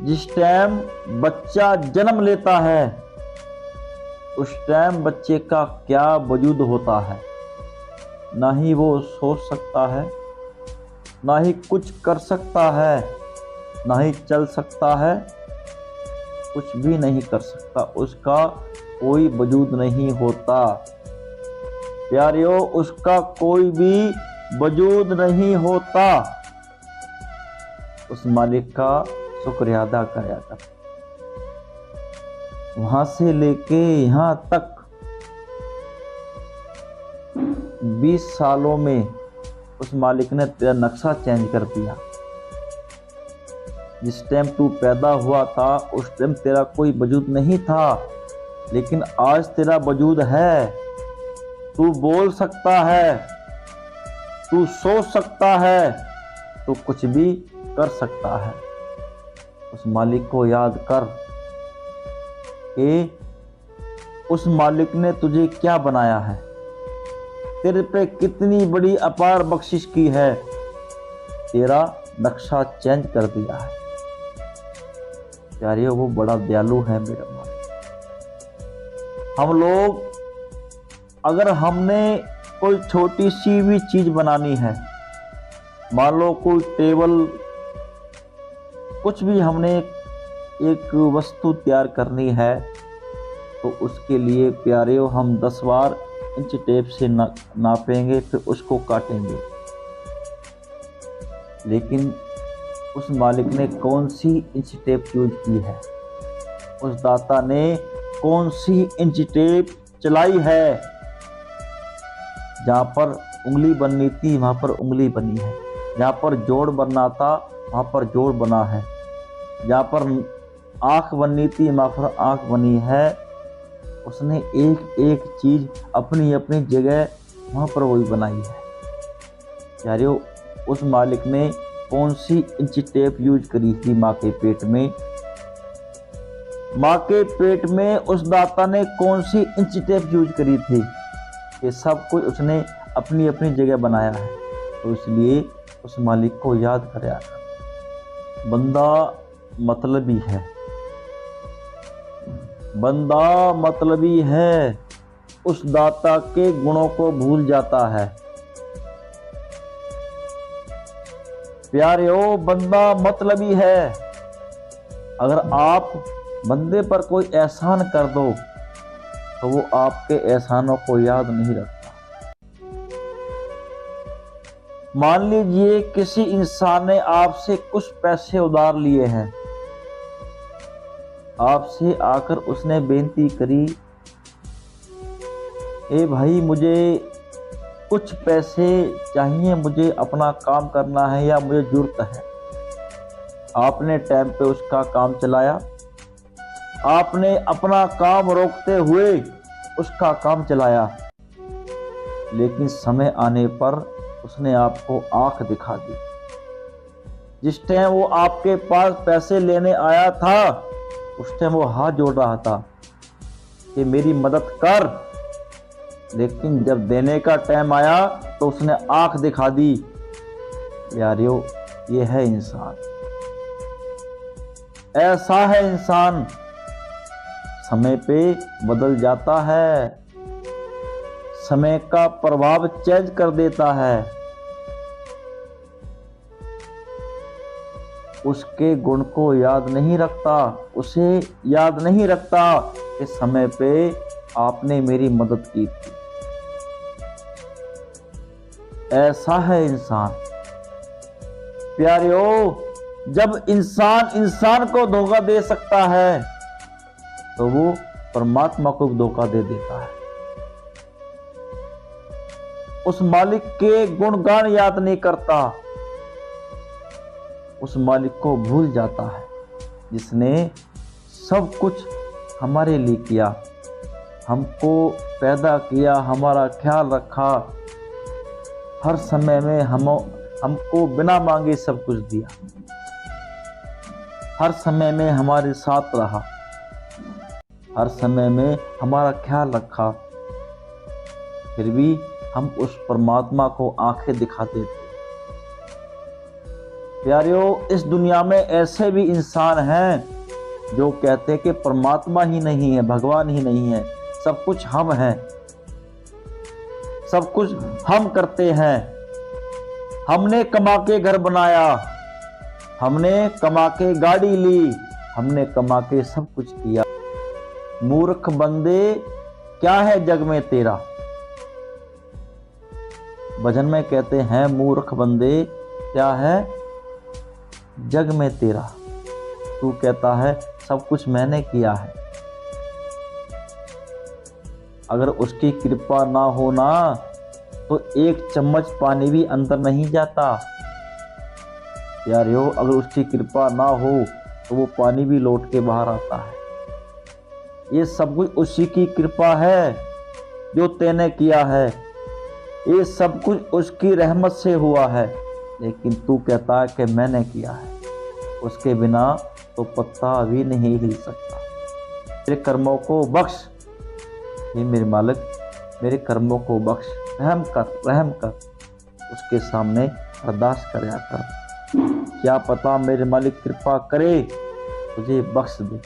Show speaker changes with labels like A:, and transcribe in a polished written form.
A: जिस टाइम बच्चा जन्म लेता है उस टाइम बच्चे का क्या वजूद होता है, ना ही वो सोच सकता है, ना ही कुछ कर सकता है, ना ही चल सकता है, कुछ भी नहीं कर सकता, उसका कोई वजूद नहीं होता। प्यारियों, उसका कोई भी वजूद नहीं होता। उस मालिक का शुक्रिया अदा किया कर। वहां से लेके यहाँ तक 20 सालों में उस मालिक ने तेरा नक्शा चेंज कर दिया। जिस टाइम तू पैदा हुआ था उस टाइम तेरा कोई वजूद नहीं था, लेकिन आज तेरा वजूद है। तू बोल सकता है, तू सोच सकता है, तू कुछ भी कर सकता है। उस मालिक को याद कर कि उस मालिक ने तुझे क्या बनाया है, तेरे पे कितनी बड़ी अपार बख्शिश की है, तेरा नक्शा चेंज कर दिया है। प्यारियों, वो बड़ा दयालु है मेरा मालिक। हम लोग अगर हमने कोई छोटी सी भी चीज बनानी है, मान लो कोई टेबल, कुछ भी हमने एक वस्तु तैयार करनी है, तो उसके लिए प्यारियों हम 10 बार इंच टेप से नापेंगे, फिर उसको काटेंगे। लेकिन उस मालिक ने कौन सी इंच टेप यूज की है, उस दाता ने कौन सी इंच टेप चलाई है। जहाँ पर उंगली बननी थी वहाँ पर उंगली बनी है, जहाँ पर जोड़ बनना था वहाँ पर जोड़ बना है, जहाँ पर आँख बननी थी वहाँ पर आँख बनी है। उसने एक एक चीज अपनी अपनी जगह वहाँ पर वही बनाई है। यारियों, उस मालिक ने कौन सी इंच टेप यूज करी थी माँ के पेट में, माँ के पेट में उस दाता ने कौन सी इंच टेप यूज करी थी, ये सब कुछ उसने अपनी अपनी जगह बनाया है। तो इसलिए उस मालिक को याद कराया। बंदा मतलबी है, बंदा मतलबी है, उस दाता के गुणों को भूल जाता है। प्यारियों, बंदा मतलबी है। अगर आप बंदे पर कोई एहसान कर दो तो वो आपके एहसानों को याद नहीं रखता। मान लीजिए किसी इंसान ने आपसे कुछ पैसे उधार लिए हैं, आपसे आकर उसने बेनती करी, ए भाई मुझे कुछ पैसे चाहिए, मुझे अपना काम करना है या मुझे जरूरत है। आपने टाइम पे उसका काम चलाया, आपने अपना काम रोकते हुए उसका काम चलाया, लेकिन समय आने पर उसने आपको आंख दिखा दी। जिस टाइम वो आपके पास पैसे लेने आया था उस टाइम वो हाथ जोड़ रहा था कि मेरी मदद कर, लेकिन जब देने का टाइम आया तो उसने आंख दिखा दी। यारियों, ये है इंसान, ऐसा है इंसान, समय पे बदल जाता है, समय का प्रभाव चेंज कर देता है। उसके गुण को याद नहीं रखता, उसे याद नहीं रखता कि समय पे आपने मेरी मदद की थी। ऐसा है इंसान। प्यारियों, जब इंसान को धोखा दे सकता है तो वो परमात्मा को धोखा दे देता है। उस मालिक के गुणगान याद नहीं करता, उस मालिक को भूल जाता है जिसने सब कुछ हमारे लिए किया, हमको पैदा किया, हमारा ख्याल रखा, हर समय में हमको बिना मांगे सब कुछ दिया, हर समय में हमारे साथ रहा, हर समय में हमारा ख्याल रखा। फिर भी हम उस परमात्मा को आंखें दिखाते थे। प्यारियों, इस दुनिया में ऐसे भी इंसान हैं जो कहते हैं कि परमात्मा ही नहीं है, भगवान ही नहीं है, सब कुछ हम हैं, सब कुछ हम करते हैं, हमने कमा के घर बनाया, हमने कमा के गाड़ी ली, हमने कमा के सब कुछ किया। मूर्ख बंदे क्या है जग में तेरा। भजन में कहते हैं मूर्ख बंदे क्या है जग में तेरा। तू कहता है सब कुछ मैंने किया है। अगर उसकी कृपा ना होना तो एक चम्मच पानी भी अंदर नहीं जाता। यारियों, अगर उसकी कृपा ना हो तो वो पानी भी लौट के बाहर आता है। ये सब कुछ उसी की कृपा है जो तूने किया है, ये सब कुछ उसकी रहमत से हुआ है। लेकिन तू कहता है कि मैंने किया है, उसके बिना तो पत्ता भी नहीं हिल सकता। मेरे कर्मों को बख्श, ये मेरे मालिक, मेरे कर्मों को बख्श, रहम कर। उसके सामने अरदास करया कर। क्या पता मेरे मालिक कृपा करे, तुझे बख्श दे।